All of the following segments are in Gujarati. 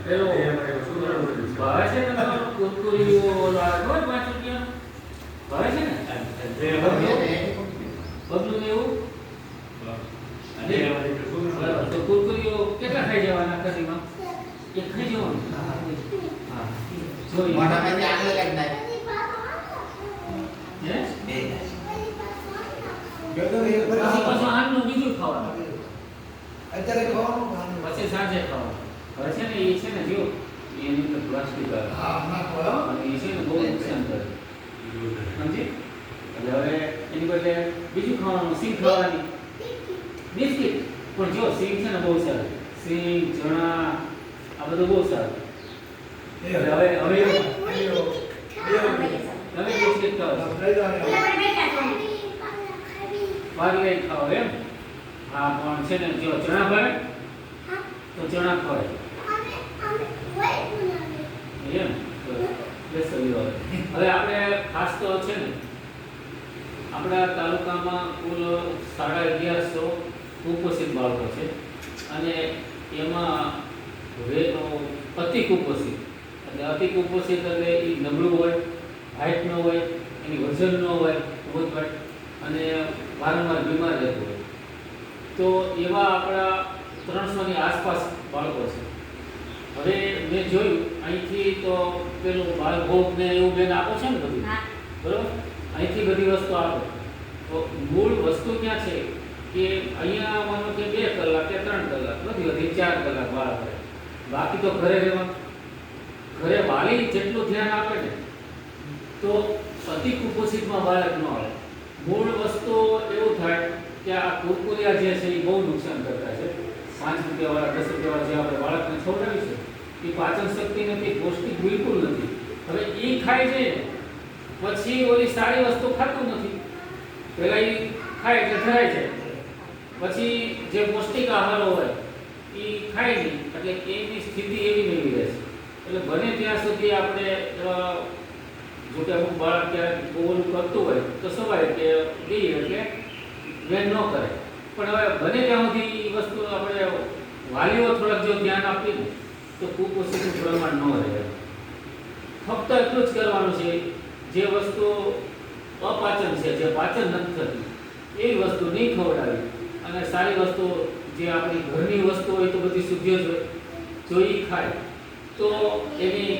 પેલો ભાવે છે ને તમારો કુરકુરીઓ ઓલો આવે ખબર 5 રૂપિયા ભાવે છે ને બબલું ને એવું તો કુરકુરીઓ કેટલા ખાઈ જવાના કદીમાં એક ખાઈ જવાનું હા જોઈ મોઢામાં આંગળી કાઢ નાખ હે જો તો એક પછી પાછું આનું બીજું ખાવાનું અત્યારે ખાવાનું પછી સાંજે ખાવાનું હવે છે ને એ છે ને જો એની અંદર પ્લાસ્ટિક આવે હા ના પડો અને એ છે ને બહુ નુકસાન કરે સમજી એટલે હવે એની બદલે બીજું ખાવાનું સિંગ ખાવાની બિસ્કિટ પણ જો સિંગ છે ને બહુ સારું સિંગ ચણા આ બધું બહુ સારું એટલે હવે બિસ્કિટ ખાઓ પાર્લે ખાઓ એમ હા પણ છે ને જો ચણા ભાવે તો ચણા ખવાય એમ તો બેસ હવે આપણે ખાસ તો છે ને આપણા તાલુકામાં કુલ 1150 કુપોષિત બાળકો છે અને એમાં અતિ કુપોષિત એટલે અતિ કુપોષિત એટલે એ નબળું હોય હાઈટ ન હોય એની વજન ન હોય ખૂબ જ અને વારંવાર બીમાર રહેતું હોય તો એવા આપણા 300 ની આસપાસ બાળકો છે હવે મેં જોયું અહીંથી તો પેલું બાળભોગ ને એવું બેન આપો છે ને બધું બરોબર અહીંથી બધી વસ્તુ આપો તો મૂળ વસ્તુ ક્યાં છે કે અહીંયા માનો કે 2 કલાક કે 3 કલાક બધી 4 કલાક બાળક રહે બાકી તો ઘરે રહેવા ઘરે વાલી જેટલું ધ્યાન આપે ને તો અતિ કુપોષિતમાં બાળક ન આવે મૂળ વસ્તુ એવું થાય કે આ કુરકુરિયા જે છે એ બહુ નુકસાન કરતા છે 5 રૂપિયાવાળા 10 રૂપિયાવાળા જે આપણે બાળકને ખવડાવી છે એ પાચન શક્તિ નથી પૌષ્ટિક બિલકુલ નથી હવે એ ખાય છે પછી ઓલી સારી વસ્તુ ખાતું નથી પહેલા એ ખાય એટલે ધરાય છે પછી જે પૌષ્ટિક આહારો હોય એ ખાય નહીં એટલે એની સ્થિતિ એવી નહીં રહેશે એટલે બને ત્યાં સુધી આપણે જો કે અમુક બાળક ક્યારેક ઓલું કરતું હોય તો સ્વાભાવિક કે લઈએ એટલે વેન ન કરે પણ હવે બને ત્યાં સુધી એ વસ્તુ આપણે વાલીઓ થોડાક જો ધ્યાન આપીએ ને તો કુપોષિતનું પ્રમાણ ન રહે ફક્ત એટલું જ કરવાનું છે જે વસ્તુ અપાચન છે જે પાચન નથી થતી એવી વસ્તુ નહીં ખવડાવી અને સારી વસ્તુ જે આપણી ઘરની વસ્તુ હોય તો બધી શુદ્ધ જ હોય જો એ ખાય તો એની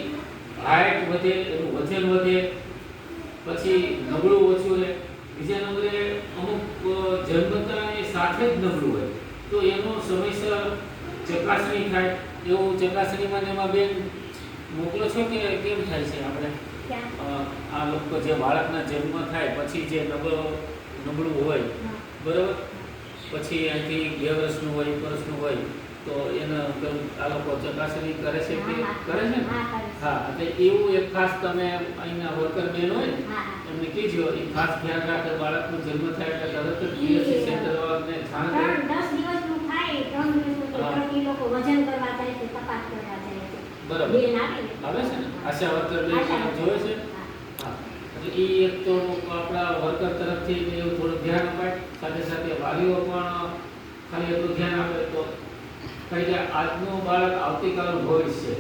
હાઈટ વધે એનું વજન વધે પછી નબળું ઓછું રહે બીજા નંબરે અમુક જન્મતાની સાથે જ નબળું હોય તો એનો સમયસર ચકાસણી થાય એવું ચકાસણીમાં એમાં બેન મોકલો છો કે કેમ થાય છે આપણે આ લોકો જે બાળકના જન્મ થાય પછી જે નબળું હોય બરાબર પછી અહીંથી 2 વર્ષનું હોય 1 વર્ષનું હોય તો એના આ લોકો ચકાસણી કરે છે કે કરે છે ને હા એટલે એવું એક ખાસ તમે અહીંના વર્કર બેન હોય ને એમને કહેજો એ ખાસ ધ્યાન રાખે બાળકનો જન્મ થાય એટલે તરત જ બીએસસી સેન્ટર વાળાને જાણ કરે 10 દિવસનું થાય 3 દિવસનું તો એ લોકો વજન કરવા જાય છે તપાસ કરવા જાય છે બરાબર બેન આવે છે ને આશા વર્કર બેન જોવે છે હા એટલે એ એક તો આપણા વર્કર તરફથી એવું થોડું ધ્યાન અપાય સાથે સાથે વાલીઓ પણ ખાલી એટલું ધ્યાન આપે તો કારણ કે આજનું બાળક આવતીકાલનું ભવિષ્ય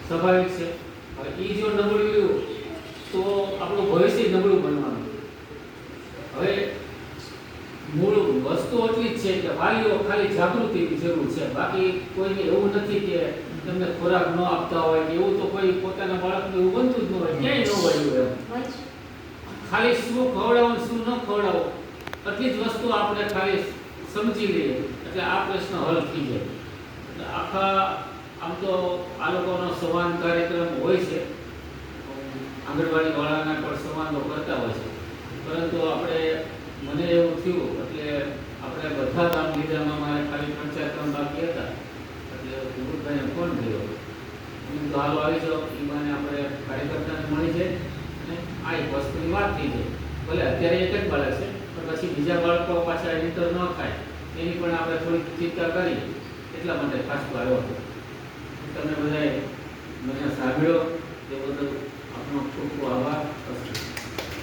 સ્વાભાવિક છે હવે એ જો નબળું રહ્યું તો આપણું ભવિષ્ય નબળું બનવાનું હવે મૂળ વસ્તુ એટલી જ છે કે વાલીઓ ખાલી જાગૃતિની જરૂર છે બાકી કોઈને એવું નથી કે તમને ખોરાક ન આપતા હોય કે એવું તો કોઈ પોતાના બાળકને એવું બનતું જ ન હોય ક્યાંય ન હોય એવું એમ ખાલી શું ખવડાવવું શું ન ખવડાવવું એટલી જ વસ્તુ આપણે ખાલી સમજી લઈએ એટલે આ પ્રશ્ન હલ થઈ જાય એટલે આખા આમ તો આ લોકોનો સંવાદ કાર્યક્રમ હોય છે આંગણવાડી વાળાના પણ સંવાદો કરતા હોય છે પરંતુ આપણે મને એવું થયું એટલે આપણે બધા કામ લીધામાં મારે ખાલી 3-4 કામ બાકી હતા એટલે ગુરુભાઈને ફોન કર્યો હું તો હાલ આવી જાઓ એ મને આપણે કાર્યકર્તાને મળી જાય અને આ એક વસ્તુની વાત થઈ જાય ભલે અત્યારે એક જ બાળક છે પણ પછી બીજા બાળકો પાછા એન્ટર ન થાય એની પણ આપણે થોડીક ચિંતા કરી એટલા માટે ખાસ આવ્યો હતો તમે બધાએ મને સાંભળ્યો એ બદલ આપનો ખૂબ ખૂબ આભાર.